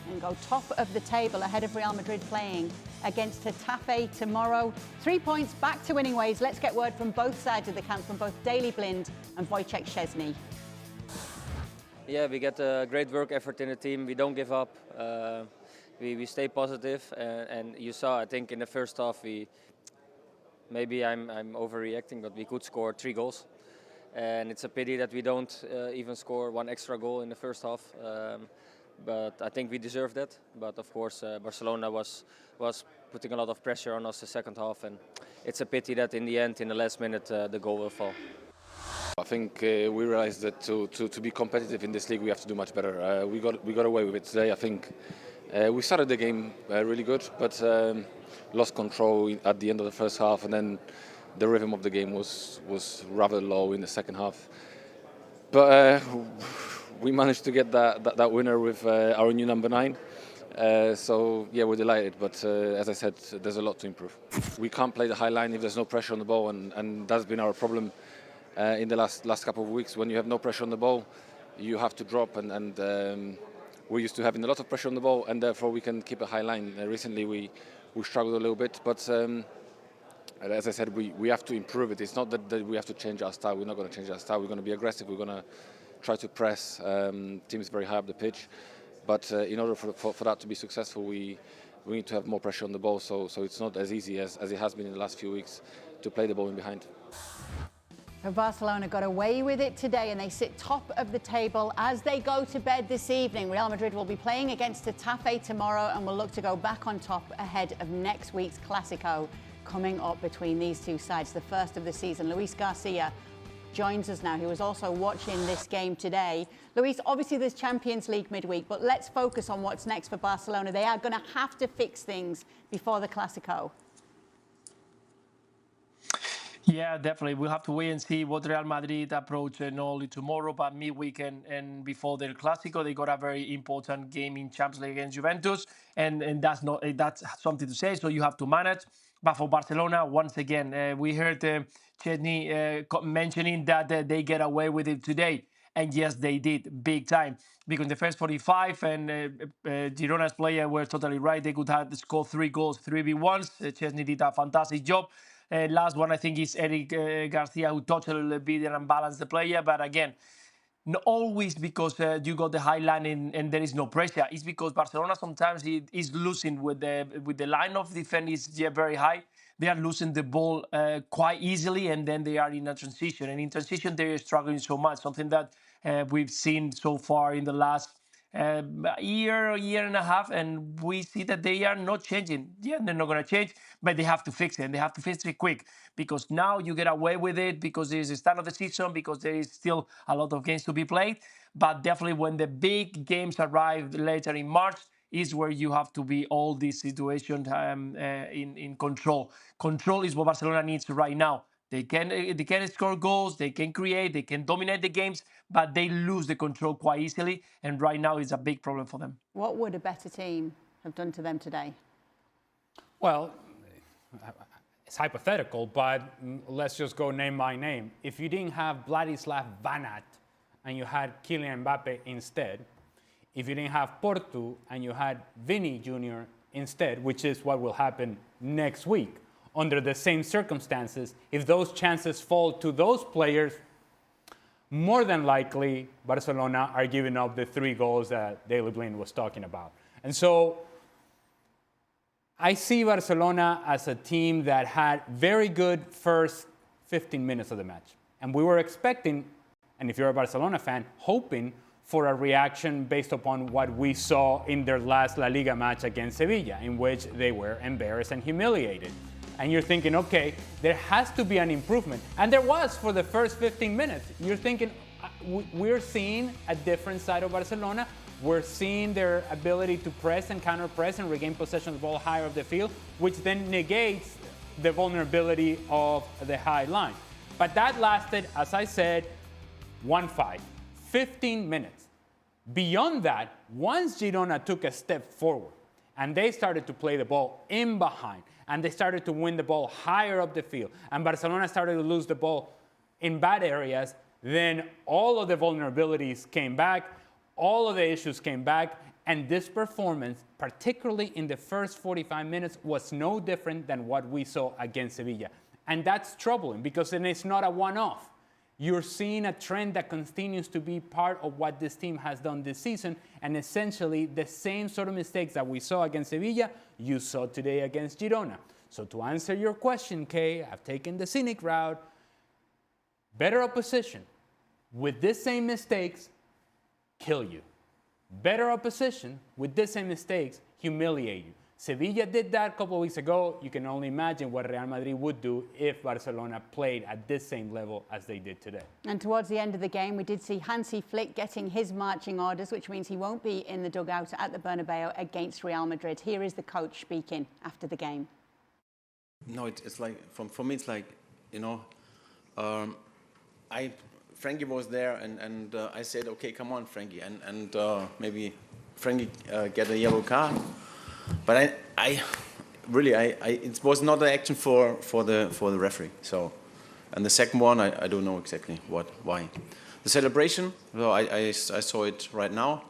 and go top of the table ahead of Real Madrid playing against Getafe tomorrow. 3 points back to winning ways. Let's get word from both sides of the camp, from both Daley Blind and Wojciech Szczesny. Yeah, we get a great work effort in the team. We don't give up. We stay positive, and you saw, I think, in the first half, maybe I'm overreacting, but we could score 3 goals. And it's a pity that we don't even score 1 extra goal in the first half. But I think we deserve that. But of course, Barcelona was putting a lot of pressure on us the second half, and it's a pity that in the end, in the last minute, the goal will fall. I think we realized that to be competitive in this league, we have to do much better. We got away with it today. I think we started the game really good, but lost control at the end of the first half, and then the rhythm of the game was rather low in the second half. But we managed to get that winner with our new number 9. So yeah, we're delighted, but as I said, there's a lot to improve. We can't play the high line if there's no pressure on the ball, and that's been our problem in the last couple of weeks. When you have no pressure on the ball, you have to drop, and we're used to having a lot of pressure on the ball, and therefore we can keep a high line. Recently we struggled a little bit, but as I said, we have to improve it. It's not that we have to change our style. We're not going to change our style. We're going to be aggressive. We're going to try to press teams very high up the pitch. But in order for that to be successful, we need to have more pressure on the ball. So it's not as easy as it has been in the last few weeks to play the ball in behind. So Barcelona got away with it today, and they sit top of the table as they go to bed this evening. Real Madrid will be playing against Getafe tomorrow and will look to go back on top ahead of next week's Klassiker coming up between these two sides, the first of the season. Luis Garcia joins us now, who was also watching this game today. Luis, obviously there's Champions League midweek, but let's focus on what's next for Barcelona. They are going to have to fix things before the Klassiker. Yeah, definitely. We'll have to wait and see what Real Madrid approach not only tomorrow, but midweek and before their Clásico. They got a very important game in Champions League against Juventus, and that's something to say. So you have to manage. But for Barcelona, once again, we heard Szczesny mentioning that they get away with it today. And yes, they did, big time. Because in the first 45, and Girona's players were totally right. They could have scored 3 goals, 3v1s. Szczesny did a fantastic job. Last one, I think, is Eric Garcia, who touched a little bit and balanced the player. But again, not always because you got the high line and there is no pressure. It's because Barcelona sometimes is losing with the line of defense is very high. They are losing the ball quite easily, and then they are in a transition. And in transition, they are struggling so much, something that we've seen so far in the last year and a half, and we see that they are not changing. Yeah, they're not going to change, but they have to fix it, and they have to fix it quick, because now you get away with it because there is the start of the season, because there is still a lot of games to be played. But definitely when the big games arrive later in March is where you have to be all these situations in control. Control is what Barcelona needs right now. They can score goals, they can create, they can dominate the games, but they lose the control quite easily, and right now it's a big problem for them. What would a better team have done to them today? Well, it's hypothetical, but let's just go name by name. If you didn't have Vladislav Vanat and you had Kylian Mbappe instead, if you didn't have Porto and you had Vini Jr. instead, which is what will happen next week, under the same circumstances, if those chances fall to those players, more than likely Barcelona are giving up the 3 goals that Daley Blind was talking about. And so I see Barcelona as a team that had very good first 15 minutes of the match. And we were expecting, and if you're a Barcelona fan, hoping for a reaction based upon what we saw in their last La Liga match against Sevilla, in which they were embarrassed and humiliated. And you're thinking, okay, there has to be an improvement. And there was for the first 15 minutes. You're thinking, we're seeing a different side of Barcelona. We're seeing their ability to press and counter-press and regain possession of the ball higher up the field, which then negates the vulnerability of the high line. But that lasted, as I said, 1-5, 15 minutes. Beyond that, once Girona took a step forward and they started to play the ball in behind, and they started to win the ball higher up the field, and Barcelona started to lose the ball in bad areas, then all of the vulnerabilities came back, all of the issues came back, And this performance, particularly in the first 45 minutes, was no different than what we saw against Sevilla. And that's troubling because then it's not a one-off. You're seeing a trend that continues to be part of what this team has done this season, and essentially the same sort of mistakes that we saw against Sevilla, you saw today against Girona. So to answer your question, Kay, I've taken the cynic route. Better opposition with the same mistakes, kill you. Better opposition with the same mistakes, humiliate you. Sevilla did that a couple of weeks ago. You can only imagine what Real Madrid would do if Barcelona played at this same level as they did today. And towards the end of the game, we did see Hansi Flick getting his marching orders, which means he won't be in the dugout at the Bernabeu against Real Madrid. Here is the coach speaking after the game. No, it's like, for me, it's like, you know, Frankie was there and I said, okay, come on, Frankie, and maybe Frankie get a yellow card. But I really, it was not an action for the referee. So, and the second one, I don't know exactly why. The celebration, well, I saw it right now.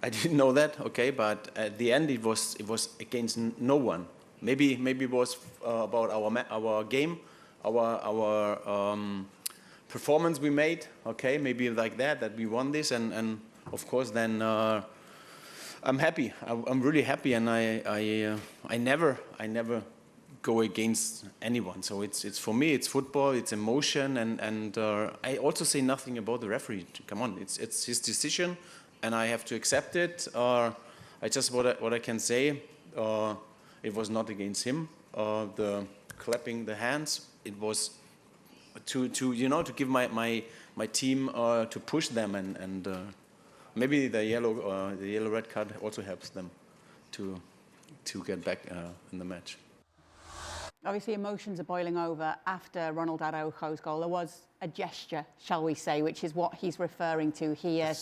I didn't know that, okay, but at the end it was against no one. Maybe it was about our game, our performance we made, okay, maybe like that we won this, and of course then. I'm happy. I'm really happy, and I never go against anyone. So it's for me, it's football, it's emotion, and I also say nothing about the referee. Come on, it's his decision, and I have to accept it. I just what I can say. It was not against him. The clapping the hands. It was to give my team to push them and. Maybe the yellow-red card also helps them to get back in the match. Obviously, emotions are boiling over after Ronald Araujo's goal. There was a gesture, shall we say, which is what he's referring to here.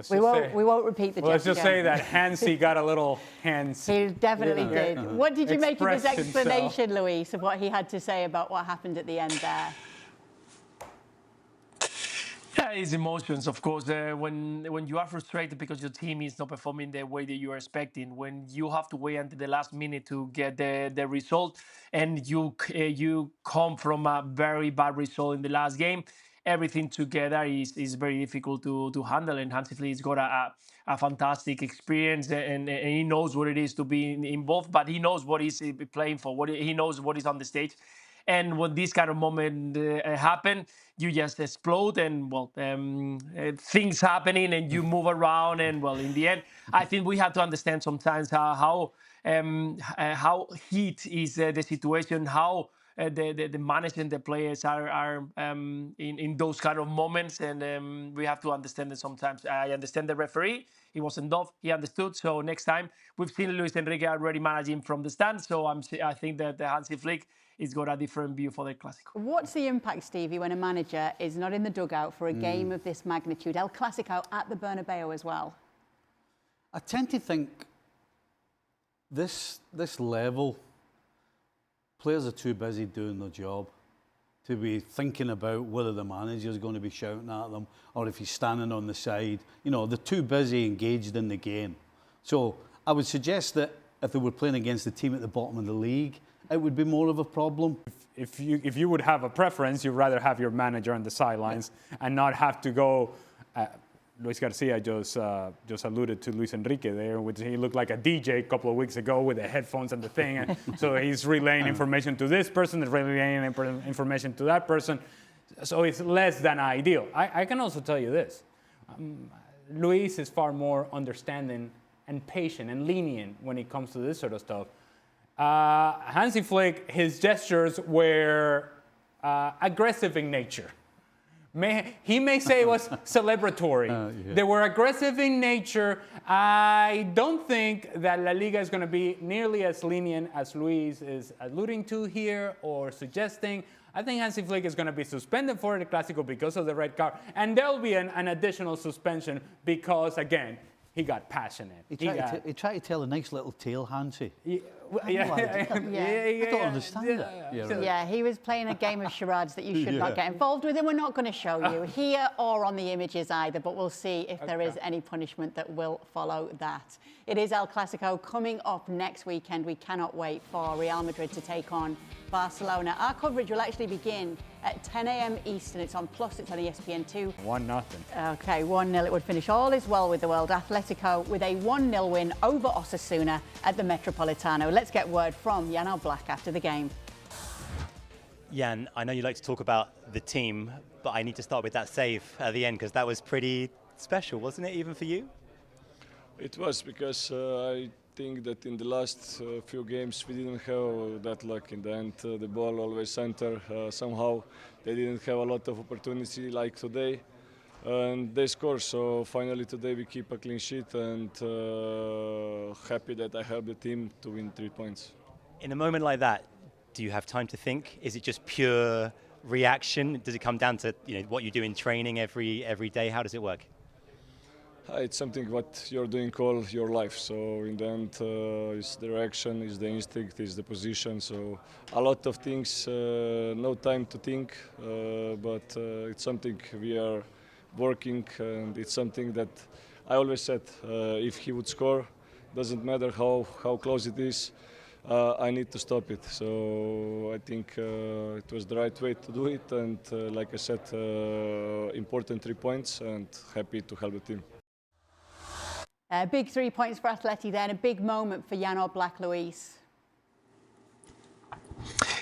We won't repeat the gesture. Let's just say that Hansi got a little handsy. He definitely did. What did you make of his explanation, himself. Luis, of what he had to say about what happened at the end there? Yeah, it's emotions, of course. When you are frustrated because your team is not performing the way that you are expecting, when you have to wait until the last minute to get the result, and you come from a very bad result in the last game, everything together is very difficult to handle. And Hansi Flick has got a fantastic experience, and he knows what it is to be involved, but he knows what he's playing for. He knows what is on the stage. And when this kind of moment happen, you just explode, and things happening, and you move around, and in the end, I think we have to understand sometimes how heat is the situation, how the management, the players are in those kind of moments, and we have to understand it sometimes. I understand the referee; he wasn't dove, he understood. So next time, we've seen Luis Enrique already managing from the stand. So I think that the Hansi Flick has got a different view for the Klassiker. What's the impact, Stevie, when a manager is not in the dugout for a game of this magnitude? El Clasico at the Bernabeu as well. I tend to think this level, players are too busy doing their job to be thinking about whether the manager is going to be shouting at them or if he's standing on the side. You know, they're too busy engaged in the game. So I would suggest that if they were playing against the team at the bottom of the league, it would be more of a problem. If you would have a preference, you'd rather have your manager on the sidelines and not have to go. Luis Garcia just alluded to Luis Enrique there, which he looked like a DJ a couple of weeks ago with the headphones and the thing. And so he's relaying information to this person, relaying information to that person. So it's less than ideal. I can also tell you this. Luis is far more understanding and patient and lenient when it comes to this sort of stuff. Hansi Flick, his gestures were aggressive in nature. He may say it was celebratory. Yeah. They were aggressive in nature. I don't think that La Liga is going to be nearly as lenient as Luis is alluding to here or suggesting. I think Hansi Flick is going to be suspended for the Clásico because of the red card. And there will be an additional suspension because, again, He got passionate. He tried to tell a nice little tale, Hansi. I don't understand that. Yeah, he was playing a game of charades that you should not get involved with, and we're not going to show you here or on the images either, but we'll see if there is any punishment that will follow that. It is El Clasico coming up next weekend. We cannot wait for Real Madrid to take on Barcelona. Our coverage will actually begin at 10 a.m. Eastern. It's on Plus, it's on ESPN 2. 1-0. Okay, 1-0. It would finish. All is well with the world. Atletico with a 1-0 win over Osasuna at the Metropolitano. Let's get word from Jan Oblak after the game. Jan, I know you like to talk about the team, but I need to start with that save at the end because that was pretty special, wasn't it, even for you? It was, because I think that in the last few games we didn't have that luck. In the end, the ball always center. Somehow they didn't have a lot of opportunity like today, and they score. So finally today we keep a clean sheet, and happy that I helped the team to win 3 points. In a moment like that, do you have time to think? Is it just pure reaction? Does it come down to what you do in training every day? How does it work? It's something what you're doing all your life. So in the end, it's the reaction, it's the instinct, it's the position. So a lot of things, no time to think, but it's something we are working, and it's something that I always said, if he would score, doesn't matter how close it is, I need to stop it. So I think it was the right way to do it, and like I said, important 3 points, and happy to help the team. Big 3 points for Atleti then, a big moment for Jan Oblak, Luis.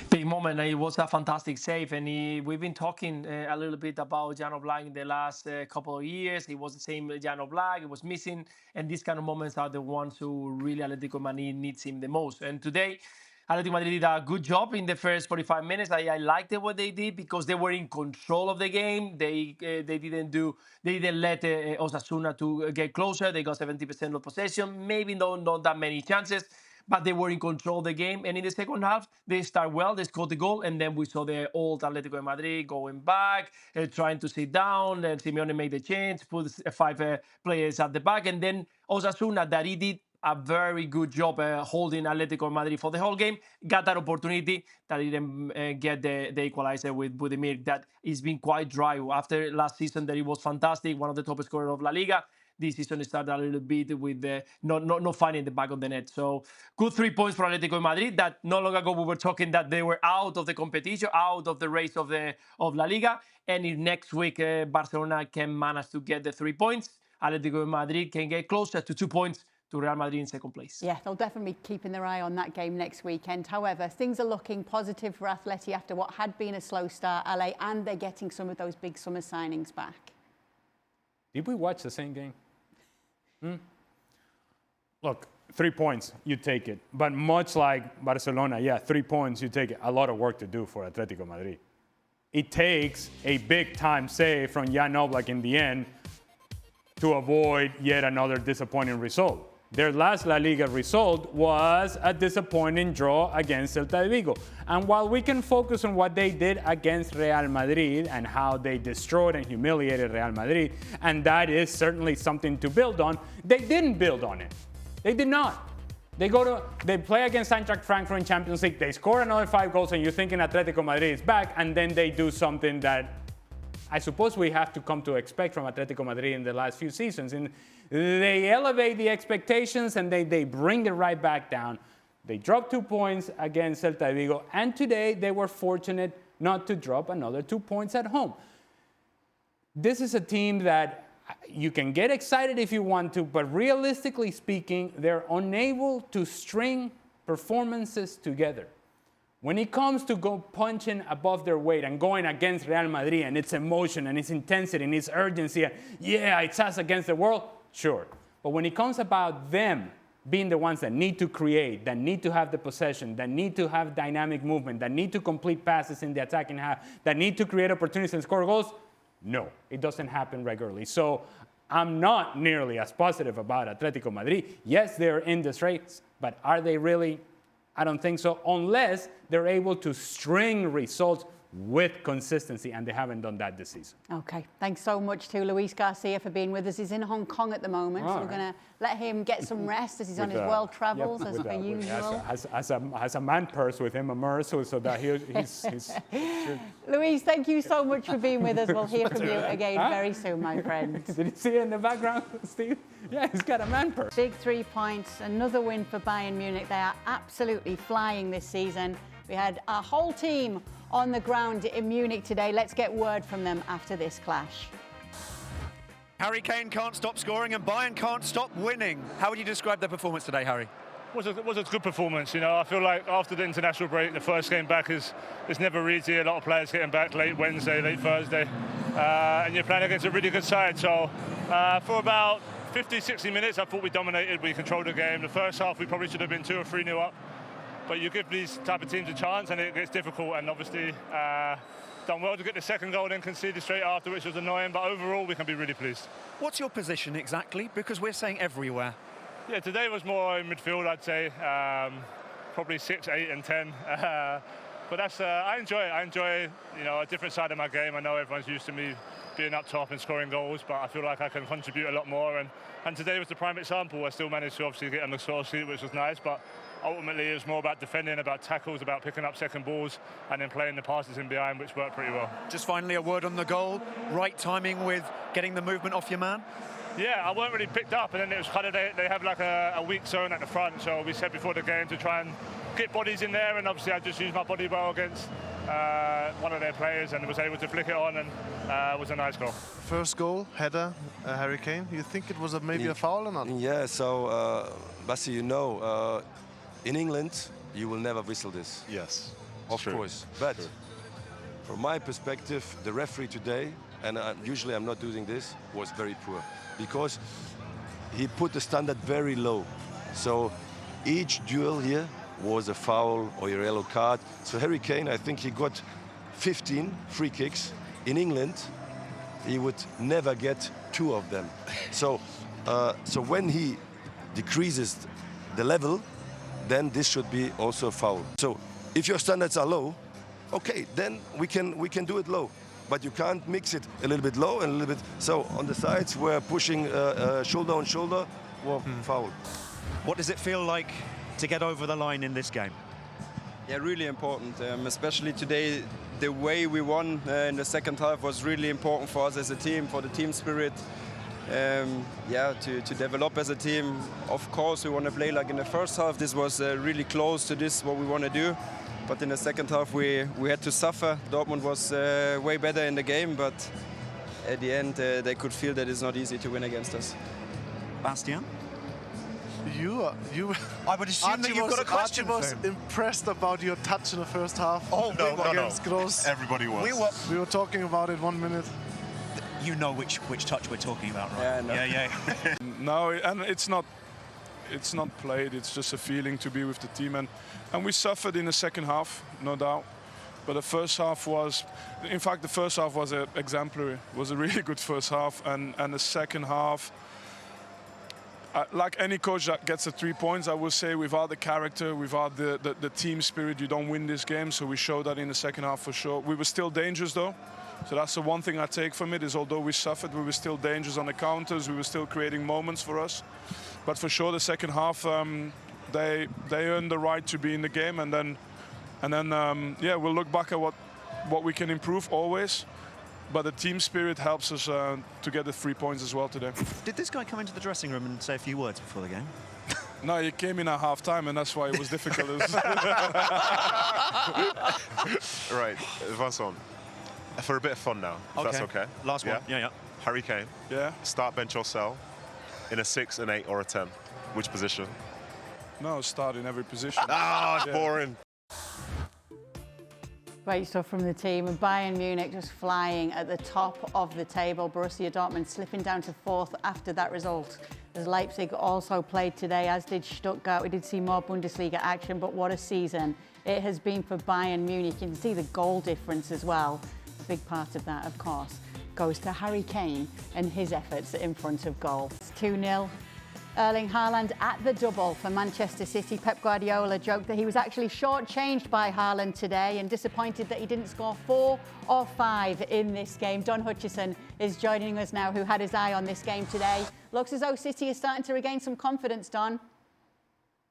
Big moment. It was a fantastic save, and we've been talking a little bit about Jan Oblak in the last couple of years. He was the same Jan Oblak. It was missing, and these kind of moments are the ones who really Atletico Madrid needs him the most. And today, Atletico Madrid did a good job in the first 45 minutes. I liked what they did because they were in control of the game. They didn't let Osasuna to get closer. They got 70% of possession, maybe not that many chances, but they were in control of the game. And in the second half, they start well. They scored the goal, and then we saw the old Atletico Madrid going back, trying to sit down. And Simeone made the change, put 5 players at the back, and then Osasuna, that he did a very good job holding Atletico Madrid for the whole game, got that opportunity that he didn't get the equalizer with Budimir. That has been quite dry. After last season that he was fantastic, one of the top scorers of La Liga, this season started a little bit with not finding the back of the net. So good 3 points for Atletico Madrid. That not long ago we were talking that they were out of the competition, out of the race of La Liga. And if next week Barcelona can manage to get the 3 points, Atletico Madrid can get closer to 2 points to Real Madrid in second place. Yeah, they'll definitely be keeping their eye on that game next weekend. However, things are looking positive for Atleti after what had been a slow start, LA, and they're getting some of those big summer signings back. Did we watch the same game? Look, 3 points, you take it. But much like Barcelona, 3 points, you take it. A lot of work to do for Atletico Madrid. It takes a big-time save from Jan Oblak in the end to avoid yet another disappointing result. Their last La Liga result was a disappointing draw against Celta de Vigo. And while we can focus on what they did against Real Madrid and how they destroyed and humiliated Real Madrid, and that is certainly something to build on, they didn't build on it. They did not. They play against Eintracht Frankfurt in Champions League, they score another 5 goals, and you're thinking Atletico Madrid is back, and then they do something that I suppose we have to come to expect from Atletico Madrid in the last few seasons. And they elevate the expectations and they bring it right back down. They dropped 2 points against Celta de Vigo, and today they were fortunate not to drop another 2 points at home. This is a team that you can get excited if you want to, but realistically speaking, they're unable to string performances together. When it comes to go punching above their weight and going against Real Madrid and its emotion and its intensity and its urgency, it's us against the world, sure. But when it comes about them being the ones that need to create, that need to have the possession, that need to have dynamic movement, that need to complete passes in the attacking half, that need to create opportunities and score goals, no, it doesn't happen regularly. So I'm not nearly as positive about Atletico Madrid. Yes, they're in this race, but are they really? I don't think so, unless they're able to string results with consistency, and they haven't done that this season. Okay, thanks so much to Luis Garcia for being with us. He's in Hong Kong at the moment, so we're going to let him get some rest as he's on his world travels, as per usual. Has a man purse with him, a merce, so that he's Luis, thank you so much for being with us. We'll hear from you again very soon, my friend. Did you see it in the background, Steve? Yeah, he's got a man purse. Big 3 points, another win for Bayern Munich. They are absolutely flying this season. We had our whole team on the ground in Munich today. Let's get word from them after this clash. Harry Kane can't stop scoring and Bayern can't stop winning. How would you describe their performance today, Harry? It was a good performance. You know, I feel like after the international break, the first game back is never easy. A lot of players getting back late Wednesday, late Thursday, and you're playing against a really good side. So for about 50, 60 minutes, I thought we dominated. We controlled the game. The first half, we probably should have been 2 or 3-0 up. But you give these type of teams a chance and it gets difficult, and obviously done well to get the second goal and then conceded straight after, which was annoying, but overall we can be really pleased. What's your position exactly? Because we're saying everywhere. Yeah, today was more in midfield, I'd say, probably 6, 8 and 10. But that's, I enjoy it. I enjoy, you know, a different side of my game. I know everyone's used to me being up top and scoring goals, but I feel like I can contribute a lot more. And today was the prime example. I still managed to obviously get on the score sheet, which was nice, but ultimately it was more about defending, about tackles, about picking up second balls, and then playing the passes in behind, which worked pretty well. Just finally a word on the goal. Right timing with getting the movement off your man? Yeah, I weren't really picked up, and then it was kind of, they have like a weak zone at the front, so we said before the game to try and get bodies in there, and obviously I just used my body well against one of their players and was able to flick it on, and it was a nice goal. First goal, header, Harry Kane. You think it was maybe a foul or not? Yeah, so, Basi, you know, in England, you will never whistle this. Yes. Of course. But from my perspective, the referee today, and usually I'm not doing this, was very poor. Because he put the standard very low. So each duel here was a foul or a yellow card. So Harry Kane, I think he got 15 free kicks. In England, he would never get 2 of them. So when he decreases the level, then this should be also a foul. So if your standards are low, okay, then we can do it low. But you can't mix it a little bit low and a little bit. So on the sides, we're pushing shoulder on shoulder, or foul. What does it feel like to get over the line in this game? Yeah, really important. Especially today, the way we won in the second half was really important for us as a team, for the team spirit. Yeah, to develop as a team. Of course, we want to play like in the first half. This was really close to this, what we want to do. But in the second half, we had to suffer. Dortmund was way better in the game, but at the end, they could feel that it's not easy to win against us. Bastian? I would assume that you've got a question for him. Was impressed about your touch in the first half. Oh, no, against Gross. Everybody was. We were talking about it 1 minute. You know which touch we're talking about, right? Yeah. No, and it's not played. It's just a feeling to be with the team, and we suffered in the second half, no doubt. But the first half was, in fact, the first half was exemplary. It was a really good first half, and the second half, like any coach that gets the 3 points, I will say without the character, without the team spirit, you don't win this game. So we showed that in the second half for sure. We were still dangerous though. So that's the one thing I take from it, is although we suffered, we were still dangerous on the counters. We were still creating moments for us. But for sure, the second half, they earned the right to be in the game, and then yeah, we'll look back at what we can improve always. But the team spirit helps us to get the 3 points as well today. Did this guy come into the dressing room and say a few words before the game? No, he came in at half-time, and that's why it was difficult. Right, Vincent, for a bit of fun now, if that's okay. Last one, yeah. Harry Kane, start, bench or sell, in a 6, an 8 or a 10. Which position? No, start in every position. It's boring. Great stuff from the team, and Bayern Munich just flying at the top of the table. Borussia Dortmund slipping down to 4th after that result, as Leipzig also played today, as did Stuttgart. We did see more Bundesliga action, but what a season it has been for Bayern Munich. You can see the goal difference as well. A big part of that, of course, goes to Harry Kane and his efforts in front of goal. It's 2-0. Erling Haaland at the double for Manchester City. Pep Guardiola joked that he was actually shortchanged by Haaland today and disappointed that he didn't score 4 or 5 in this game. Don Hutchison is joining us now, who had his eye on this game today. Looks as though City is starting to regain some confidence, Don.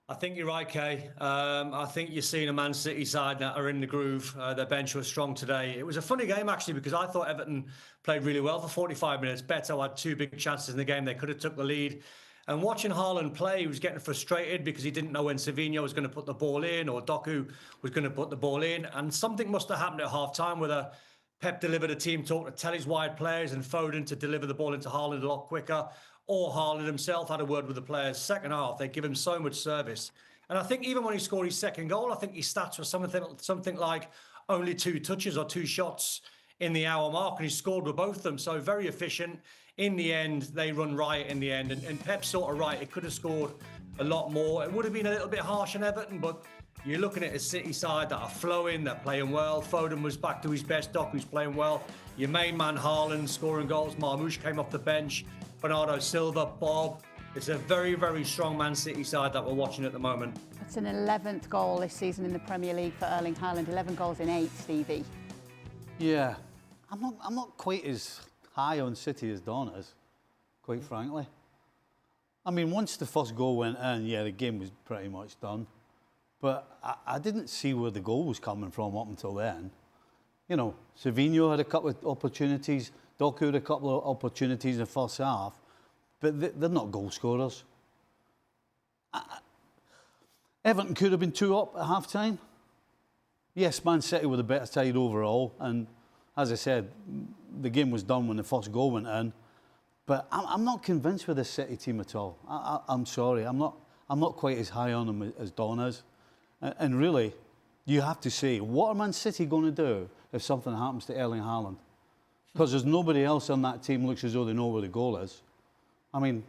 I think you're right, Kay. I think you're seeing a Man City side that are in the groove. Their bench was strong today. It was a funny game, actually, because I thought Everton played really well for 45 minutes. Beto had 2 big chances in the game. They could have took the lead. And watching Haaland play, he was getting frustrated because he didn't know when Savinho was going to put the ball in or Doku was going to put the ball in. And something must have happened at half-time, whether Pep delivered a team talk to tell his wide players and Foden to deliver the ball into Haaland a lot quicker, or Haaland himself had a word with the players. Second half, they give him so much service. And I think even when he scored his second goal, I think his stats were something like only 2 touches or 2 shots in the hour mark, and he scored with both of them. So very efficient. In the end, they run riot in the end. And Pep's sort of right. It could have scored a lot more. It would have been a little bit harsh on Everton, but you're looking at a City side that are flowing, they're playing well. Foden was back to his best. Doku's playing well. Your main man, Haaland, scoring goals. Marmoush came off the bench. Bernardo Silva, Bob. It's a very, very strong Man City side that we're watching at the moment. It's an 11th goal this season in the Premier League for Erling Haaland. 11 goals in 8, Stevie. Yeah, I'm not quite as high on City as Don is, quite frankly. I mean, once the first goal went in, yeah, the game was pretty much done. But I didn't see where the goal was coming from up until then. You know, Savinho had a couple of opportunities, Doku had a couple of opportunities in the first half, but they're not goal scorers. Everton could have been 2 up at half-time. Yes, Man City were the better side overall, and as I said, the game was done when the first goal went in. But I'm not convinced with this City team at all. I'm sorry, I'm not quite as high on them as Don is. And really, you have to say, what are Man City going to do if something happens to Erling Haaland? Because there's nobody else on that team looks as though they know where the goal is. I mean,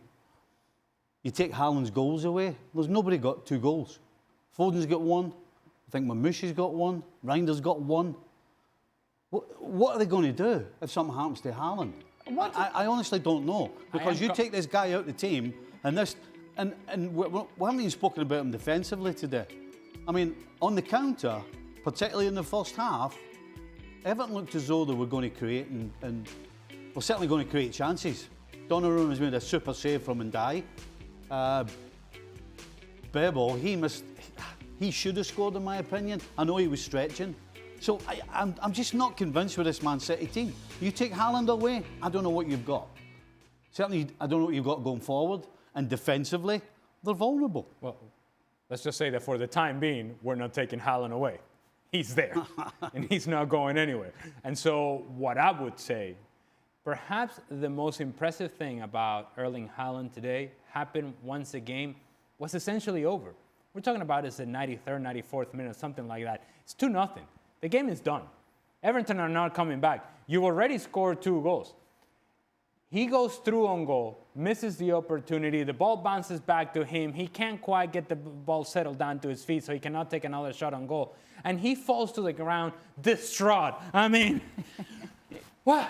you take Haaland's goals away, there's nobody got 2 goals. Foden's got 1. I think Marmoush has got 1. Reinder's got 1. What are they going to do if something happens to Haaland? I honestly don't know. Because you take this guy out of the team, and we haven't even spoken about him defensively today. I mean, on the counter, particularly in the first half, Everton looked as though they were going to create and were certainly going to create chances. Donnarumma has made a super save from Ndai. Bebo, he should have scored in my opinion. I know he was stretching. So I'm just not convinced with this Man City team. You take Haaland away, I don't know what you've got. Certainly, I don't know what you've got going forward. And defensively, they're vulnerable. Well, let's just say that for the time being, we're not taking Haaland away. He's there, and he's not going anywhere. And so what I would say, perhaps the most impressive thing about Erling Haaland today happened once the game was essentially over. We're talking about it's the 93rd, 94th minute, something like that. It's 2-0. The game is done. Everton are not coming back. You already scored 2 goals. He goes through on goal, misses the opportunity. The ball bounces back to him. He can't quite get the ball settled down to his feet, so he cannot take another shot on goal. And he falls to the ground distraught. I mean, what?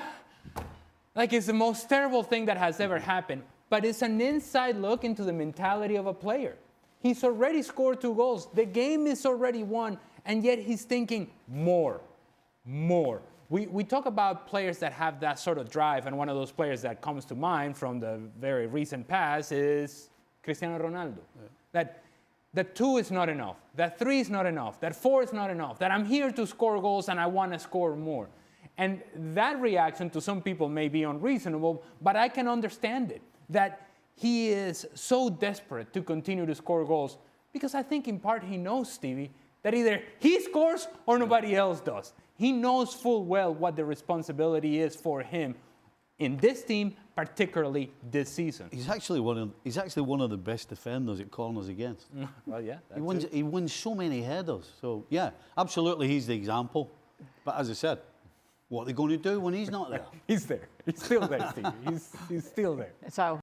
Like, it's the most terrible thing that has ever happened. But it's an inside look into the mentality of a player. He's already scored 2 goals. The game is already won. And yet he's thinking more. We talk about players that have that sort of drive, and one of those players that comes to mind from the very recent past is Cristiano Ronaldo. Yeah. That 2 is not enough, that 3 is not enough, that 4 is not enough, that I'm here to score goals and I want to score more. And that reaction to some people may be unreasonable, but I can understand it, that he is so desperate to continue to score goals because I think in part he knows, Stevie, that either he scores or nobody else does. He knows full well what the responsibility is for him in this team, particularly this season. He's actually one of the best defenders at corners against. Well, yeah. He wins so many headers. So, yeah, absolutely he's the example. But as I said, what are they going to do when he's not there? He's there. He's still there, Steve. He's still there. So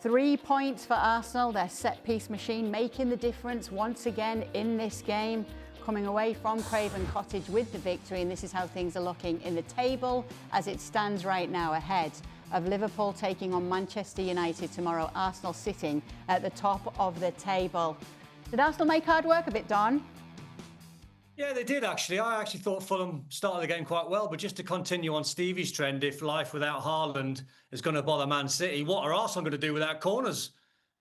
3 points for Arsenal, their set-piece machine, making the difference once again in this game. Coming away from Craven Cottage with the victory, and this is how things are looking in the table as it stands right now ahead of Liverpool taking on Manchester United tomorrow. Arsenal sitting at the top of the table. Did Arsenal make hard work of it, Don? Yeah, they did actually. I actually thought Fulham started the game quite well, but just to continue on Stevie's trend, if life without Haaland is going to bother Man City, what are Arsenal going to do without corners?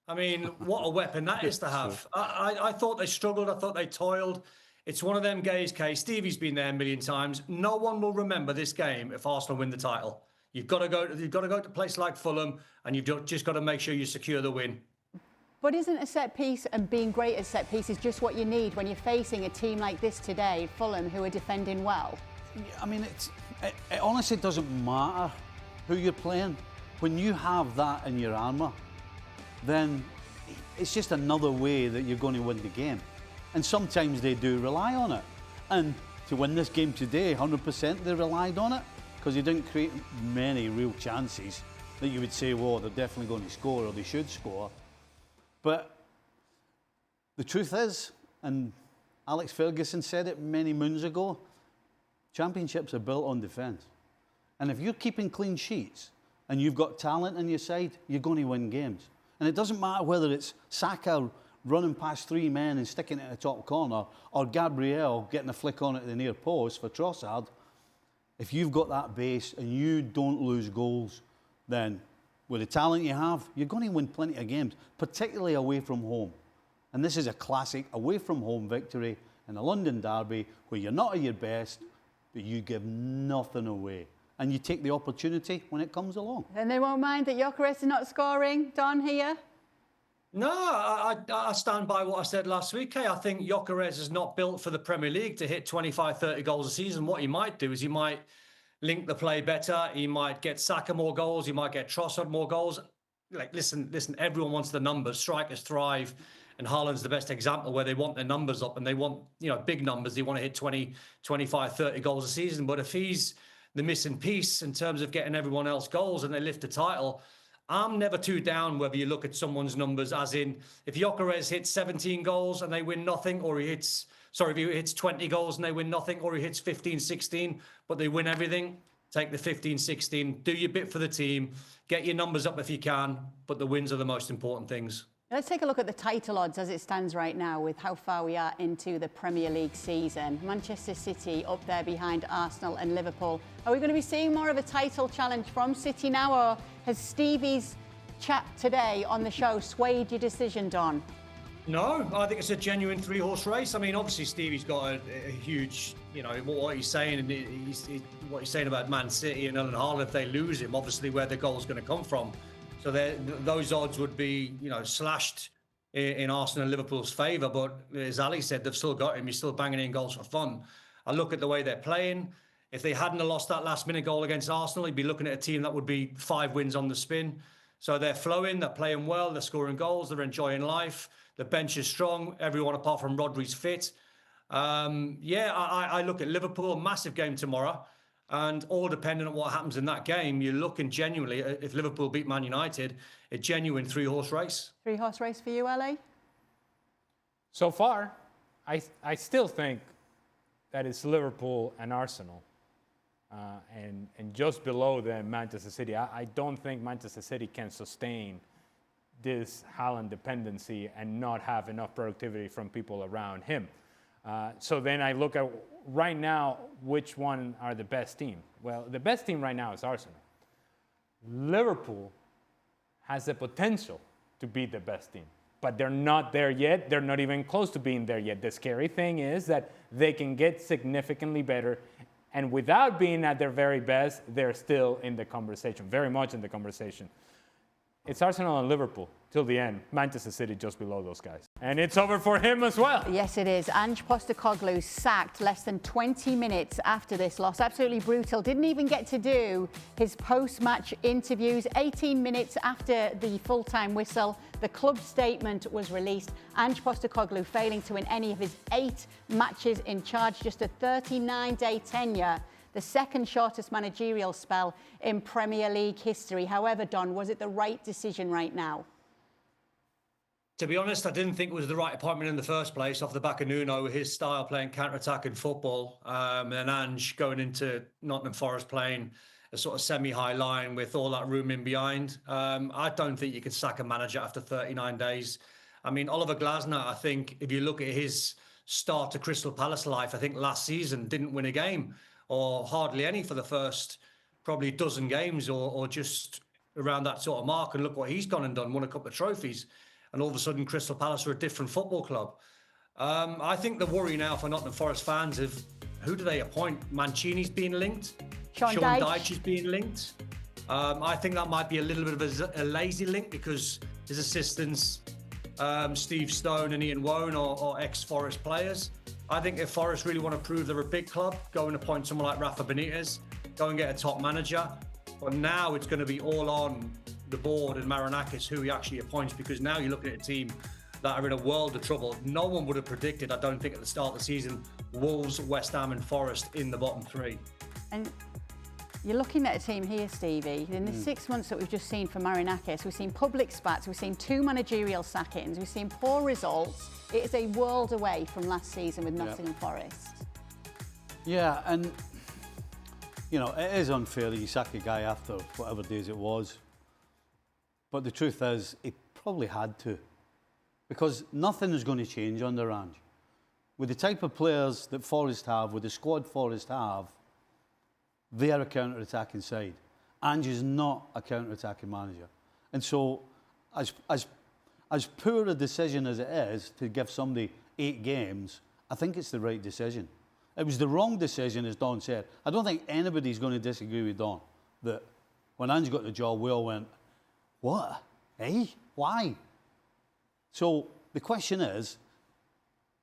I mean, what a weapon that is to have. I thought they struggled. I thought they toiled. It's one of them games, Kay. Stevie's been there a million times. No one will remember this game if Arsenal win the title. You've got to go to a place like Fulham, and you've just got to make sure you secure the win. But isn't a set piece and being great at set pieces just what you need when you're facing a team like this today, Fulham, who are defending well? I mean, it honestly doesn't matter who you're playing. When you have that in your armour, then it's just another way that you're going to win the game. And sometimes they do rely on it. And to win this game today, 100% they relied on it, because they didn't create many real chances that you would say, well, they're definitely going to score or they should score. But the truth is, and Alex Ferguson said it many moons ago, championships are built on defence. And if you're keeping clean sheets and you've got talent on your side, you're going to win games. And it doesn't matter whether it's Saka running past three men and sticking it in the top corner, or Gabriel getting a flick on it at the near post for Trossard. If you've got that base and you don't lose goals, then with the talent you have, you're going to win plenty of games, particularly away from home. And this is a classic away from home victory in a London derby where you're not at your best, but you give nothing away. And you take the opportunity when it comes along. And they won't mind that Gyökeres is not scoring, Don, here? No, I stand by what I said last week, Kay. I think Gyökeres is not built for the Premier League to hit 25, 30 goals a season. What he might do is he might link the play better. He might get Saka more goals. He might get Trossard more goals. Like, listen, everyone wants the numbers. Strikers thrive. And Haaland's the best example where they want their numbers up and they want, big numbers. They want to hit 20, 25, 30 goals a season. But if he's the missing piece in terms of getting everyone else goals and they lift the title, I'm never too down whether you look at someone's numbers, as in if Gyökeres hits 17 goals and they win nothing, or if he hits 20 goals and they win nothing, or he hits 15, 16, but they win everything, take the 15, 16, do your bit for the team, get your numbers up if you can, but the wins are the most important things. Let's take a look at the title odds as it stands right now with how far we are into the Premier League season. Manchester City up there behind Arsenal and Liverpool. Are we going to be seeing more of a title challenge from City now, or has Stevie's chat today on the show swayed your decision, Don? No, I think it's a genuine three-horse race. I mean, obviously Stevie's got a huge, what he's saying, and what he's saying about Man City and Haaland, if they lose him, obviously where the goal's going to come from. So those odds would be, slashed in Arsenal and Liverpool's favour. But as Ali said, they've still got him. He's still banging in goals for fun. I look at the way they're playing. If they hadn't have lost that last-minute goal against Arsenal, he'd be looking at a team that would be 5 wins on the spin. So they're flowing, they're playing well, they're scoring goals, they're enjoying life. The bench is strong. Everyone apart from Rodri's fit. I look at Liverpool, massive game tomorrow. And all depending on what happens in that game, you're looking genuinely, if Liverpool beat Man United, a genuine three-horse race. Three-horse race for you, LA? So far, I still think that it's Liverpool and Arsenal. And just below them, Manchester City. I don't think Manchester City can sustain this Haaland dependency and not have enough productivity from people around him. So then I look at right now, which one are the best team? Well, the best team right now is Arsenal. Liverpool has the potential to be the best team, but they're not there yet. They're not even close to being there yet. The scary thing is that they can get significantly better, and without being at their very best, they're still in the conversation, very much in the conversation. It's Arsenal and Liverpool till the end. Manchester City just below those guys. And it's over for him as well. Yes, it is. Ange Postecoglou sacked less than 20 minutes after this loss. Absolutely brutal. Didn't even get to do his post-match interviews. 18 minutes after the full-time whistle, the club statement was released. Ange Postecoglou failing to win any of his 8 matches in charge. Just a 39-day tenure. The second shortest managerial spell in Premier League history. However, Don, was it the right decision right now? To be honest, I didn't think it was the right appointment in the first place off the back of Nuno, his style playing counter-attacking football, and Ange going into Nottingham Forest playing a sort of semi-high line with all that room in behind. I don't think you can sack a manager after 39 days. I mean, Oliver Glasner, I think if you look at his start to Crystal Palace life, I think last season didn't win a game or hardly any for the first probably dozen games or just around that sort of mark. And look what he's gone and done, won a couple of trophies. And all of a sudden, Crystal Palace are a different football club. I think the worry now for Nottingham Forest fans is who do they appoint? Mancini's being linked. Sean Dyche is being linked. I think that might be a little bit of a lazy link because his assistants, Steve Stone and Ian Woan, are ex-Forest players. I think if Forest really want to prove they're a big club, go and appoint someone like Rafa Benitez, go and get a top manager. But now it's going to be all on the board and Marinakis who he actually appoints, because now you're looking at a team that are in a world of trouble. No one would have predicted, I don't think, at the start of the season, Wolves, West Ham and Forest in the bottom three. And you're looking at a team here, Stevie, in the 6 months that we've just seen from Marinakis, we've seen public spats, we've seen 2 managerial sackings, we've seen poor results. It is a world away from last season with Nottingham Forest. Yeah, and, you know, it is unfair that you sack a guy after whatever days it was. But the truth is, he probably had to. Because nothing is going to change under Ange. With the type of players that Forest have, with the squad Forest have, they are a counter-attacking side. Ange is not a counter-attacking manager. And so, as poor a decision as it is to give somebody 8 games, I think it's the right decision. It was the wrong decision, as Don said. I don't think anybody's going to disagree with Don that when Ange got the job, we all went, what? Eh? Why? So the question is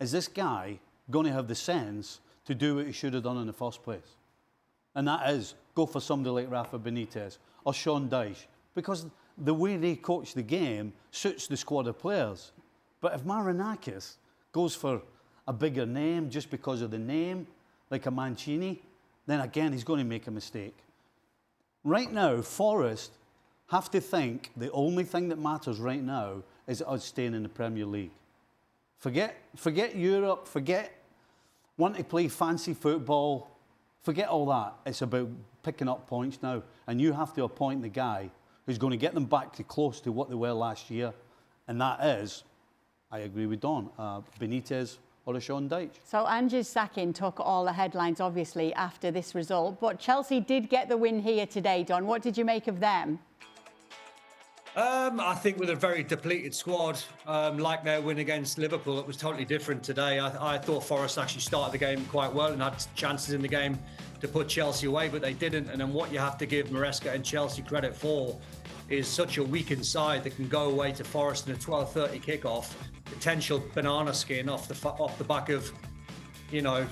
this guy going to have the sense to do what he should have done in the first place? And that is go for somebody like Rafa Benitez or Sean Dyche, because the way they coach the game suits the squad of players. But if Marinakis goes for a bigger name just because of the name, like a Mancini, then again, he's going to make a mistake. Right now, Forest have to think the only thing that matters right now is us staying in the Premier League. Forget Europe, forget wanting to play fancy football, forget all that. It's about picking up points now. And you have to appoint the guy who's going to get them back to close to what they were last year. And that is, I agree with Don, Benitez or a Sean Dyche. So Ange's sacking took all the headlines, obviously, after this result. But Chelsea did get the win here today, Don. What did you make of them? I think with a very depleted squad, like their win against Liverpool, it was totally different today. I thought Forest actually started the game quite well and had chances in the game to put Chelsea away, but they didn't. And then what you have to give Maresca and Chelsea credit for is such a weakened side that can go away to Forest in a 12:30 kickoff, potential banana skin off the back of, you know,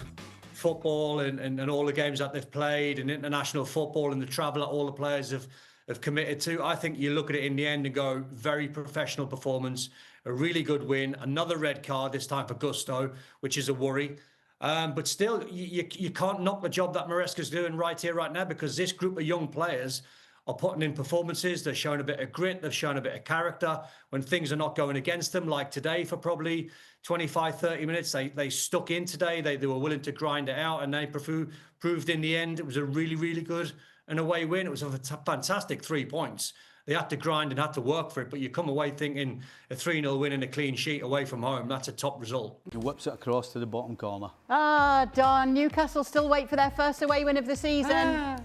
football and all the games that they've played and international football and the travel that all the players have committed to. I think you look at it in the end and go, very professional performance, a really good win, another red card, this time for Gusto, which is a worry. But still, you can't knock the job that Maresca's doing right here, right now, because this group of young players are putting in performances. They're showing a bit of grit. They've shown a bit of character. When things are not going against them, like today for probably 25, 30 minutes, they stuck in today. They were willing to grind it out, and they proved in the end it was a really, really good an away win. It was a fantastic 3 points. They had to grind and had to work for it, but you come away thinking a 3-0 win and a clean sheet away from home, that's a top result. He whips it across to the bottom corner. Ah, Don, Newcastle still wait for their first away win of the season.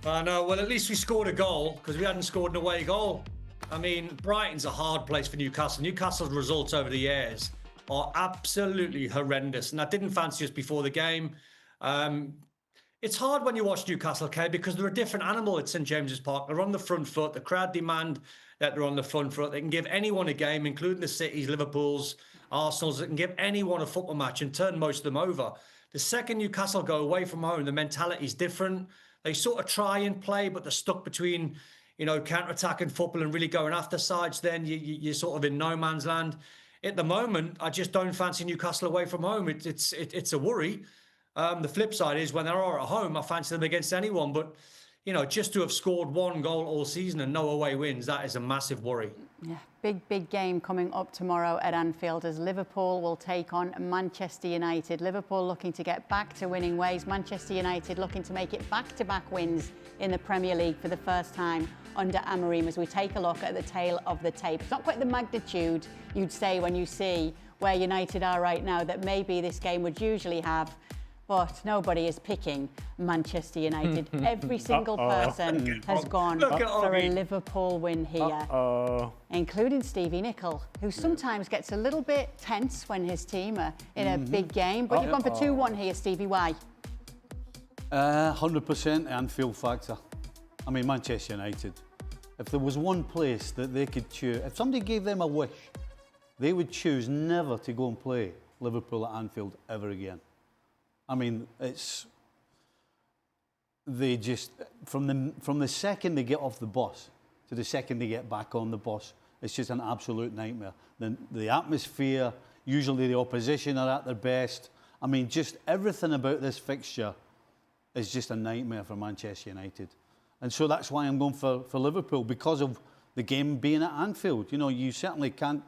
I know, well, at least we scored a goal, because we hadn't scored an away goal. I mean, Brighton's a hard place for Newcastle. Newcastle's results over the years are absolutely horrendous, and I didn't fancy us before the game. It's hard when you watch Newcastle, Kay, because they're a different animal at St James's Park. They're on the front foot. The crowd demand that they're on the front foot. They can give anyone a game, including the Cities, Liverpools, Arsenals. They can give anyone a football match and turn most of them over. The second Newcastle go away from home, the mentality is different. They sort of try and play, but they're stuck between, you know, counter-attacking football and really going after sides. Then you're sort of in no man's land. At the moment, I just don't fancy Newcastle away from home. It's a worry. The flip side is when they are at home, I fancy them against anyone. But, just to have scored 1 goal all season and no away wins, that is a massive worry. Yeah, big game coming up tomorrow at Anfield as Liverpool will take on Manchester United. Liverpool looking to get back to winning ways. Manchester United looking to make it back-to-back wins in the Premier League for the first time under Amorim as we take a look at the tail of the tape. It's not quite the magnitude you'd say when you see where United are right now that maybe this game would usually have, but nobody is picking Manchester United. Every single person has gone for a Liverpool win here, including Stevie Nicol, who sometimes gets a little bit tense when his team are in a big game. But you've gone for 2-1 here, Stevie. Why? 100% Anfield factor. I mean, Manchester United. If there was one place that they could choose, if somebody gave them a wish, they would choose never to go and play Liverpool at Anfield ever again. I mean, they just, from the second they get off the bus to the second they get back on the bus, it's just an absolute nightmare. The atmosphere, usually the opposition are at their best. I mean, just everything about this fixture is just a nightmare for Manchester United. And so that's why I'm going for Liverpool, because of the game being at Anfield. You certainly can't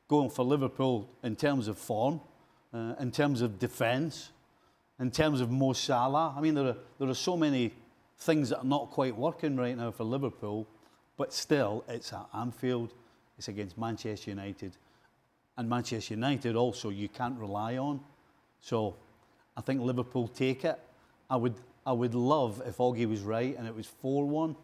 go for Liverpool in terms of form, in terms of defence, in terms of Mo Salah. I mean, there are so many things that are not quite working right now for Liverpool, but still, it's at Anfield, it's against Manchester United. And Manchester United also you can't rely on. So I think Liverpool take it. I would love if Augie was right and it was 4-1,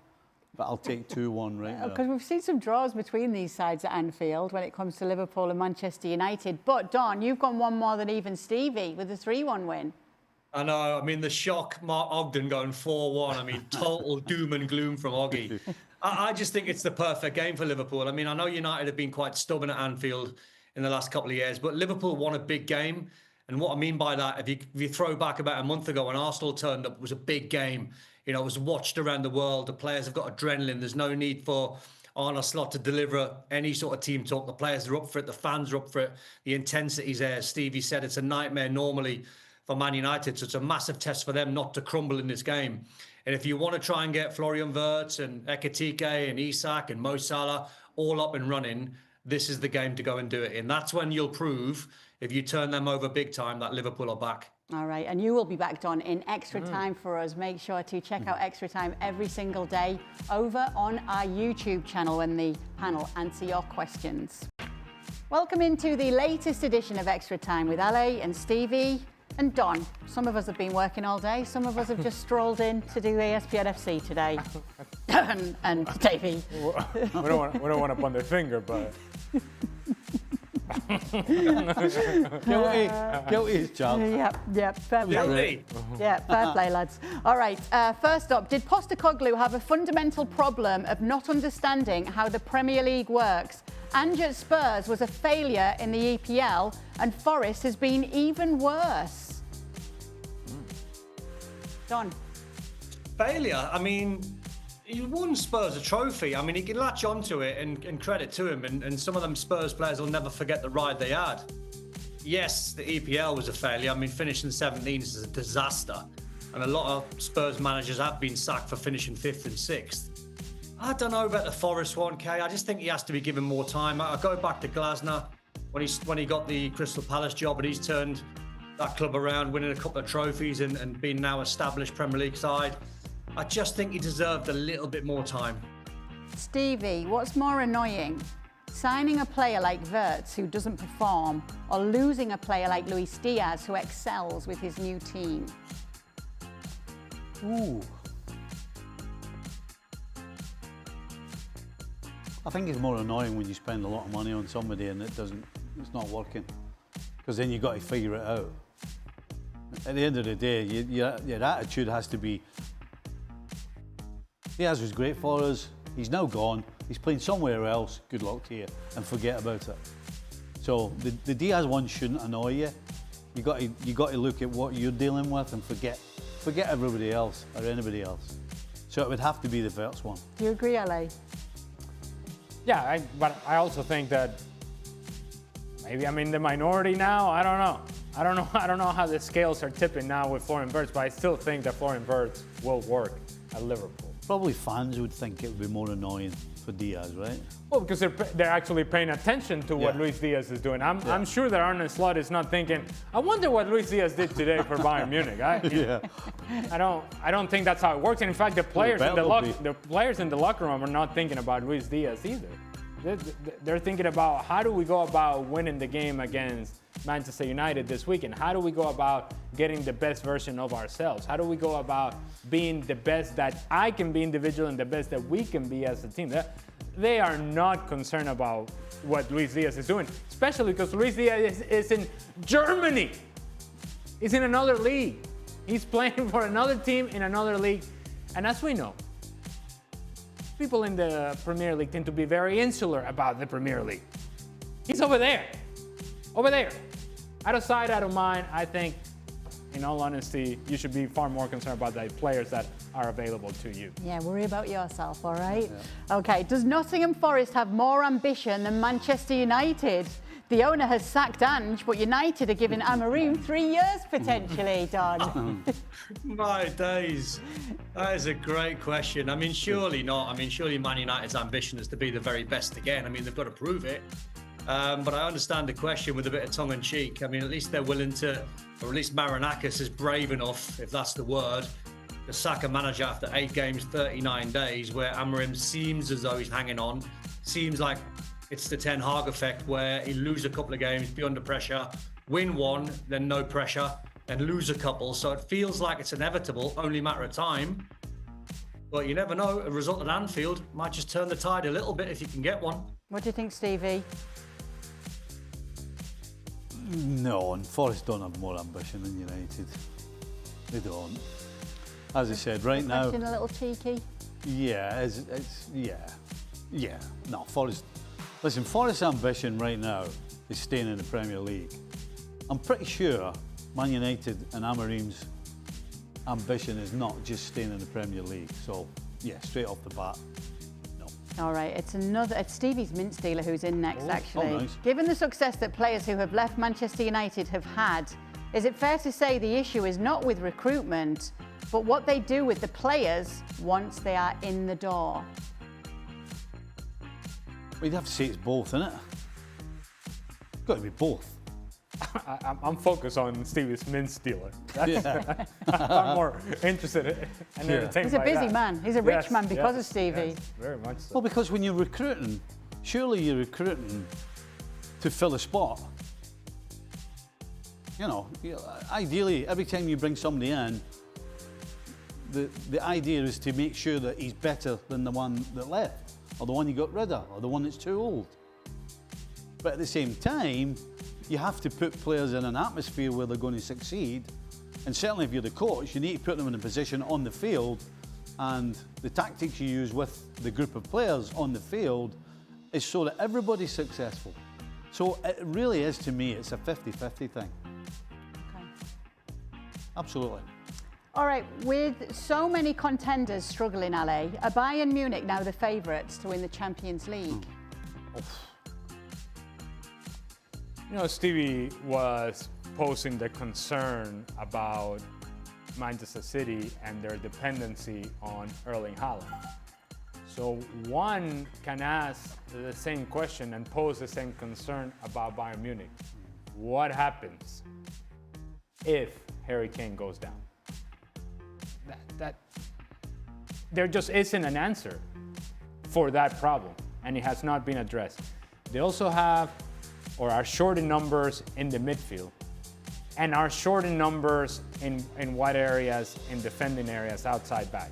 but I'll take 2-1 right now. Because we've seen some draws between these sides at Anfield when it comes to Liverpool and Manchester United. But Don, you've gone one more than even Stevie with a 3-1 win. I know. I mean, the shock, Mark Ogden going 4-1. I mean, total doom and gloom from Oggy. I just think it's the perfect game for Liverpool. I mean, I know United have been quite stubborn at Anfield in the last couple of years, but Liverpool won a big game. And what I mean by that, if you throw back about a month ago when Arsenal turned up, it was a big game. It was watched around the world. The players have got adrenaline. There's no need for Arne Slot to deliver any sort of team talk. The players are up for it. The fans are up for it. The intensity's there. Stevie said it's a nightmare normally for Man United. So it's a massive test for them not to crumble in this game. And if you want to try and get Florian Wirtz and Ekitike and Isak and Mo Salah all up and running, this is the game to go and do it in. That's when you'll prove, if you turn them over big time, that Liverpool are back. All right, and you will be back, Don, in Extra Time for us. Make sure to check out Extra Time every single day over on our YouTube channel when the panel answer your questions. Welcome into the latest edition of Extra Time with Ale and Stevie and Don. Some of us have been working all day. Some of us have just strolled in to do ESPN FC today. and Davey. We don't want to point their finger, but... Guilty as charged. Yep. Fair play. Yeah, fair play, lads. All right, first up, did Postecoglou have a fundamental problem of not understanding how the Premier League works? Ange at Spurs was a failure in the EPL, and Forest has been even worse. Don. Failure? I mean, he won Spurs a trophy. I mean, he can latch onto it and credit to him. And some of them Spurs players will never forget the ride they had. Yes, the EPL was a failure. I mean, finishing 17th is a disaster. And a lot of Spurs managers have been sacked for finishing 5th and 6th. I don't know about the Forest one, Kay. I just think he has to be given more time. I go back to Glasner when he got the Crystal Palace job and he's turned that club around, winning a couple of trophies and being now established Premier League side. I just think he deserved a little bit more time. Stevie, what's more annoying? Signing a player like Wirtz who doesn't perform, or losing a player like Luis Diaz who excels with his new team? Ooh. I think it's more annoying when you spend a lot of money on somebody and it's not working. Because then you've got to figure it out. At the end of the day, your attitude has to be, Diaz was great for us, he's now gone, he's playing somewhere else, good luck to you, and forget about it. So the Diaz one shouldn't annoy you. You got to look at what you're dealing with and forget everybody else or anybody else. So it would have to be the Wirtz one. Do you agree, Ale? Yeah, but I also think that maybe I'm in the minority now. I don't know. I don't know how the scales are tipping now with Florian Wirtz, but I still think that Florian Wirtz will work at Liverpool. Probably fans would think it would be more annoying for Diaz, right? Well, because they're actually paying attention to what Luis Diaz is doing. I'm sure that Arne Slot is not thinking, I wonder what Luis Diaz did today for Bayern Munich. I don't think that's how it works. And in fact, the players in the locker room are not thinking about Luis Diaz either. They're thinking about how do we go about winning the game against Manchester United this weekend? How do we go about getting the best version of ourselves? How do we go about being the best that I can be individually and the best that we can be as a team? They are not concerned about what Luis Diaz is doing, especially because Luis Diaz is in Germany. He's in another league. He's playing for another team in another league. And as we know, people in the Premier League tend to be very insular about the Premier League. He's over there. Over there. Out of sight, out of mind. I think, in all honesty, you should be far more concerned about the players that are available to you. Yeah, worry about yourself, all right? Yeah. Okay, does Nottingham Forest have more ambition than Manchester United? The owner has sacked Ange, but United are giving Amorim 3 years potentially, Don. My days. That is a great question. I mean, surely not. I mean, surely Man United's ambition is to be the very best again. I mean, they've got to prove it. But I understand the question with a bit of tongue in cheek. I mean, at least they're willing to, or at least Marinakis is brave enough, if that's the word, to sack a manager after 8 games, 39 days, where Amorim seems as though he's hanging on. Seems like it's the Ten Hag effect, where he lose a couple of games, be under pressure, win one, then no pressure, and lose a couple. So it feels like it's inevitable, only a matter of time. But you never know. A result at Anfield might just turn the tide a little bit if you can get one. What do you think, Stevie? No, and Forest don't have more ambition than United. They don't. As I said, right now... Question a little cheeky? Yeah, No, Forest... Listen, Forest's ambition right now is staying in the Premier League. I'm pretty sure Man United and Amorim's ambition is not just staying in the Premier League. So, yeah, straight off the bat. All right, it's Stevie's mint stealer who's in next, actually. Oh, nice. Given the success that players who have left Manchester United have had, is it fair to say the issue is not with recruitment, but what they do with the players once they are in the door? Well, you'd have to say it's both, innit? It's got to be both. I'm focused on Stevie's mint stealer. I'm more interested in entertainment. He's a busy man. He's a rich man because of Stevie. Yes, very much so. Well, because when you're recruiting, surely you're recruiting to fill a spot. You know, ideally, every time you bring somebody in, the idea is to make sure that he's better than the one that left, or the one you got rid of, or the one that's too old. But at the same time, you have to put players in an atmosphere where they're going to succeed. And certainly if you're the coach, you need to put them in a position on the field, and the tactics you use with the group of players on the field is so that everybody's successful. So it really is, to me, it's a 50-50 thing. Okay. Absolutely. All right, with so many contenders struggling, Ale, are Bayern Munich now the favourites to win the Champions League? You know, Stevie was posing the concern about Manchester City and their dependency on Erling Haaland. So one can ask the same question and pose the same concern about Bayern Munich. What happens if Harry Kane goes down? There just isn't an answer for that problem, and it has not been addressed. They also have, or are short in numbers in the midfield, and are short in numbers in wide areas, in defending areas, outside back.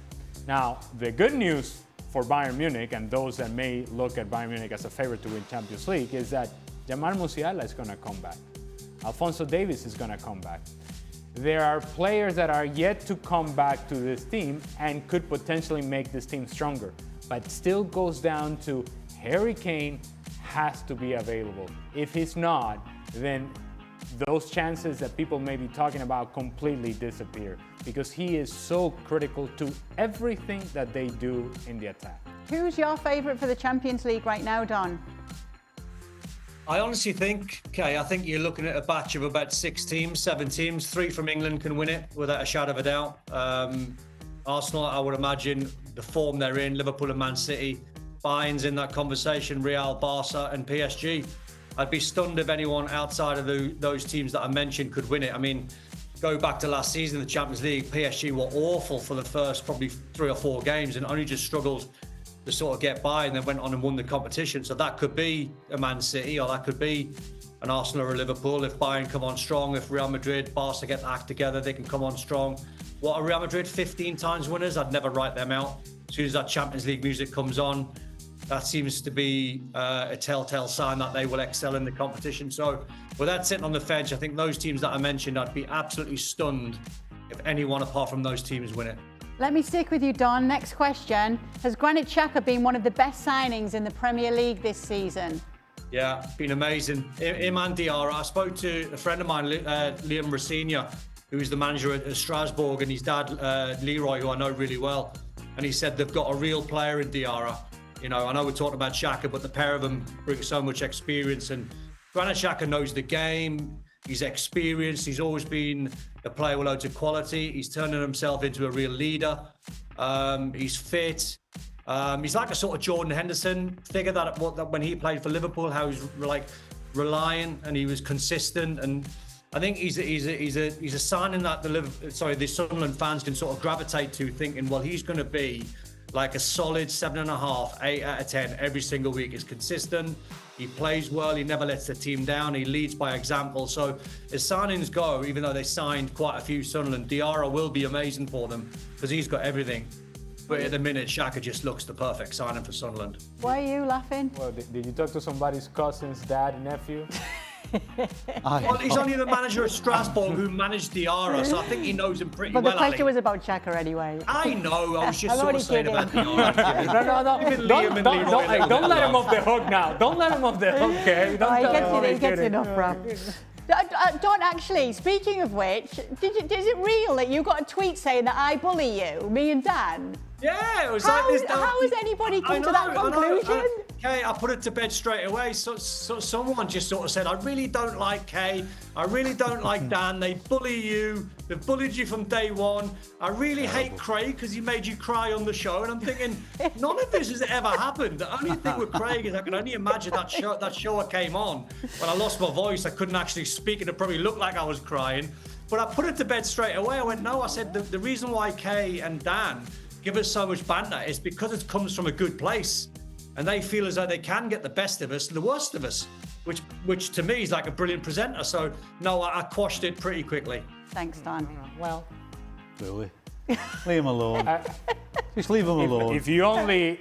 Now, the good news for Bayern Munich, and those that may look at Bayern Munich as a favorite to win Champions League, is that Jamal Musiala is going to come back. Alphonso Davies is going to come back. There are players that are yet to come back to this team and could potentially make this team stronger. But it still goes down to Harry Kane has to be available. If he's not, then those chances that people may be talking about completely disappear, because he is so critical to everything that they do in the attack. Who's your favourite for the Champions League right now, Don? I honestly think, I think you're looking at a batch of about 6 teams, 7 teams. 3 from England can win it without a shadow of a doubt. Arsenal, I would imagine, the form they're in, Liverpool and Man City, Bayern's in that conversation, Real, Barca and PSG. I'd be stunned if anyone outside of those teams that I mentioned could win it. I mean, go back to last season, the Champions League, PSG were awful for the first probably 3 or 4 games and only just struggled to sort of get by and then went on and won the competition. So that could be a Man City or that could be an Arsenal or a Liverpool. If Bayern come on strong, if Real Madrid, Barca get the act together, they can come on strong. What are Real Madrid, 15 times winners? I'd never write them out. As soon as that Champions League music comes on, that seems to be a telltale sign that they will excel in the competition. So with that sitting on the fence, I think those teams that I mentioned, I'd be absolutely stunned if anyone apart from those teams win it. Let me stick with you, Don. Next question. Has Granit Xhaka been one of the best signings in the Premier League this season? Yeah, been amazing. Him and Diarra. I spoke to a friend of mine, Liam Rossigna, who is the manager at Strasbourg, and his dad, Leroy, who I know really well. And he said they've got a real player in Diarra. You know, I know we're talking about Xhaka, but the pair of them bring so much experience. And Granit Xhaka knows the game. He's experienced. He's always been a player with loads of quality. He's turning himself into a real leader. He's fit. He's like a sort of Jordan Henderson figure that when he played for Liverpool, how he's like reliant and he was consistent. And I think he's a signing that the Sunderland fans can sort of gravitate to, thinking, well, he's going to be like a solid 7.5, 8 out of 10 every single week. He's consistent. He plays well. He never lets the team down. He leads by example. So as signings go, even though they signed quite a few Sunderland, Diarra will be amazing for them because he's got everything. But at the minute, Xhaka just looks the perfect signing for Sunderland. Why are you laughing? Well, did you talk to somebody's cousin's dad, nephew? Well, he's only the manager of Strasbourg who managed Diarra, so I think he knows him pretty But well. the question was about Xhaka anyway. I know, I was just I'm sort only of saying kidding. about Diarra. Don't let him off the hook now. Don't let him off the hook, okay? He gets enough rap. Don, actually, speaking of which, is it real that you got a tweet saying that I bully you, me and Dan? Yeah, it was how, like this. How has anybody come to that conclusion? Kay, I put it to bed straight away. So someone just sort of said, I really don't like Kay. I really don't like Dan. They bully you. They've bullied you from day one. I really hate Craig because he made you cry on the show. And I'm thinking, none of this has ever happened. The only thing with Craig is I can only imagine that show I came on. When I lost my voice, I couldn't actually speak and it probably looked like I was crying. But I put it to bed straight away. I went, no, I said, the reason why Kay and Dan give us so much banter is because it comes from a good place. And they feel as though they can get the best of us and the worst of us, which to me is like a brilliant presenter. So, no, I quashed it pretty quickly. Thanks, Don. Well, really? Leave him alone. Just leave him alone. If you only,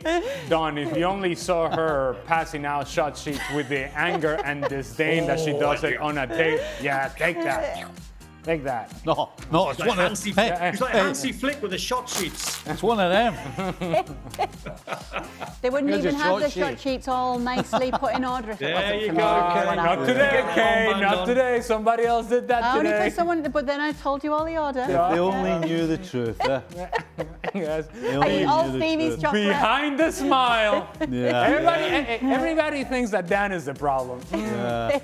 Don, if you only saw her passing out shot sheets with the anger and disdain that she does it on a date, yeah, take that. Take that. No, it's one of Hansi. It's like Hansi Flick with the shot sheets. It's one of them. They wouldn't Here's even your have the shot shot sheet. sheets all nicely put in order if it There wasn't you for go, me. Kay. Not today, Kay. Not today. Somebody else did that Only today. for someone, but then I told you all the order. If they only knew the truth. Yes. They only all knew the Stevie's truth. chocolate. Behind the smile. Yeah. Everybody thinks that Dan is the problem. Yeah.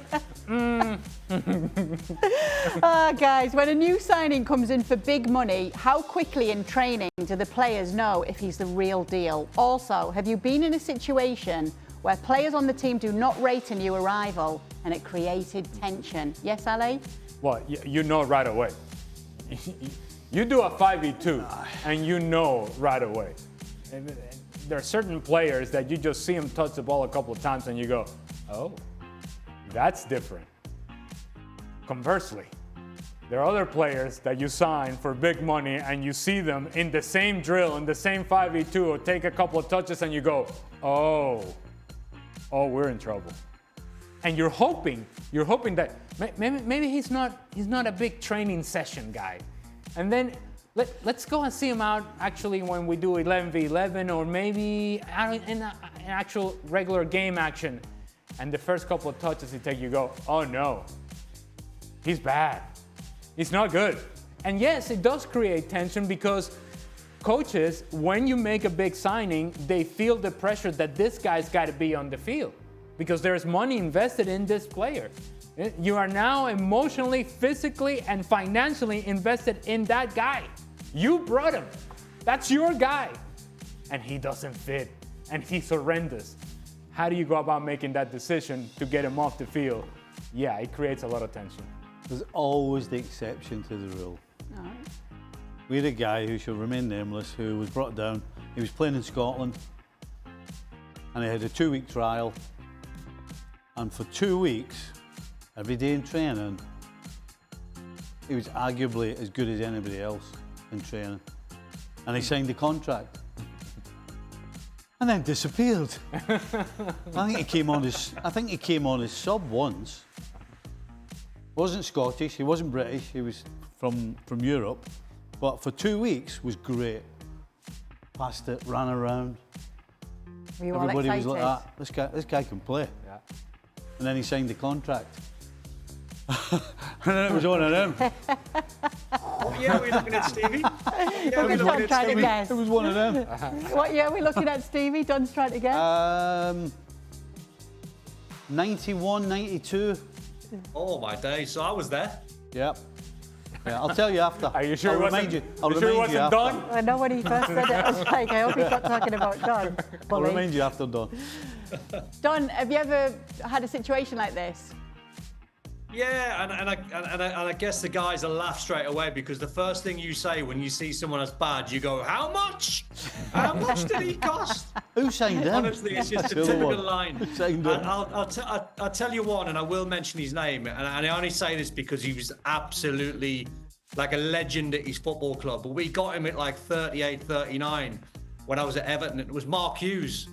Guys, when a new signing comes in for big money, how quickly in training do the players know if he's the real deal? Also, have you been in a situation where players on the team do not rate a new arrival and it created tension? Yes, Ale? Well, you know right away. You do a 5v2 and you know right away. There are certain players that you just see them touch the ball a couple of times and you go, oh, that's different. Conversely, there are other players that you sign for big money and you see them in the same drill, in the same 5v2, or take a couple of touches and you go, oh, we're in trouble. And you're hoping that maybe he's not a big training session guy. And then let's go and see him out actually when we do 11v11 or maybe in an actual regular game action. And the first couple of touches he takes, you go, oh no, he's bad. He's not good. And yes, it does create tension because coaches, when you make a big signing, they feel the pressure that this guy's got to be on the field because there's money invested in this player. You are now emotionally, physically, and financially invested in that guy. You brought him. That's your guy. And he doesn't fit. And he's horrendous. How do you go about making that decision to get him off the field? Yeah, it creates a lot of tension. There's always the exception to the rule. All right. We had a guy who shall remain nameless who was brought down. He was playing in Scotland and he had a 2-week trial. And for 2 weeks, every day in training, he was arguably as good as anybody else in training. And he signed the contract. And then disappeared. I think he came on as sub once. Wasn't Scottish, he wasn't British, he was from Europe. But for 2 weeks was great. Passed it, ran around. Were you all Everybody excited? was like that. This guy can play. Yeah. And then he signed the contract. And then it was on and on. What year are we looking at, Stevie? Don's trying to guess. It was one of them. What year are we looking at, Stevie? Don's trying to guess. 91, 92. Oh my days! So I was there. Yep. Yeah, I'll tell you after. Are you sure I'll it remind wasn't, you. I'll you sure it remind you wasn't after. done? I know when he first said it, I was like, I hope he's not talking about Don. I'll remind you after, Don. Don, have you ever had a situation like this? Yeah, and I guess the guys will laugh straight away because the first thing you say when you see someone as bad, you go, "How much? How much did he cost?" Who signed him? Honestly, it's just a typical line. Who signed And him? I'll tell you one, and I will mention his name, and I only say this because he was absolutely like a legend at his football club. But we got him at like 38, 39 when I was at Everton. It was Mark Hughes,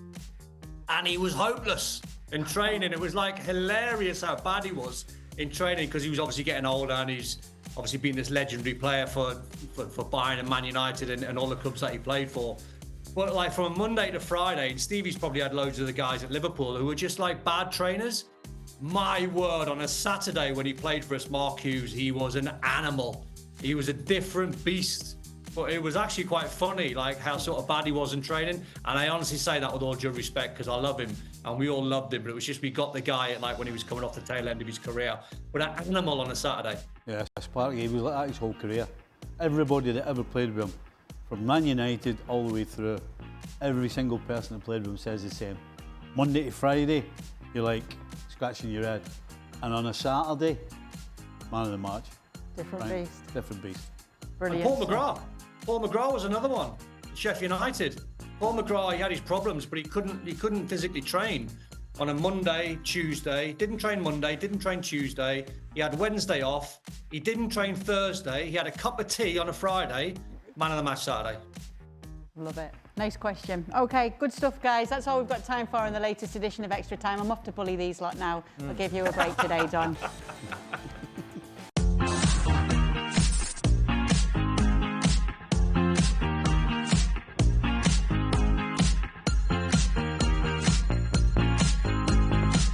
and he was hopeless in training. It was like hilarious how bad he was in training because he was obviously getting older and he's obviously been this legendary player for Bayern and Man United and all the clubs that he played for. But like from a Monday to Friday, and Stevie's probably had loads of the guys at Liverpool who were just like bad trainers. My word, on a Saturday when he played for us, Mark Hughes, he was an animal. He was a different beast. But it was actually quite funny, like how sort of bad he was in training. And I honestly say that with all due respect, because I love him and we all loved him. But it was just we got the guy at like when he was coming off the tail end of his career. But an animal on a Saturday. Yeah, Sparky, he was like that his whole career. Everybody that ever played with him, from Man United all the way through, every single person that played with him says the same. Monday to Friday, you're like scratching your head. And on a Saturday, man of the match. Different beast. Different beast. Brilliant. And Paul McGrath. Paul McGrath was another one. Sheffield United. Paul McGrath, he had his problems, but he couldn't physically train. On a Monday, Tuesday, didn't train Monday, didn't train Tuesday. He had Wednesday off. He didn't train Thursday. He had a cup of tea on a Friday. Man of the match Saturday. Love it. Nice question. Okay, good stuff, guys. That's all we've got time for in the latest edition of Extra Time. I'm off to bully these lot now. I'll give you a break today, Don.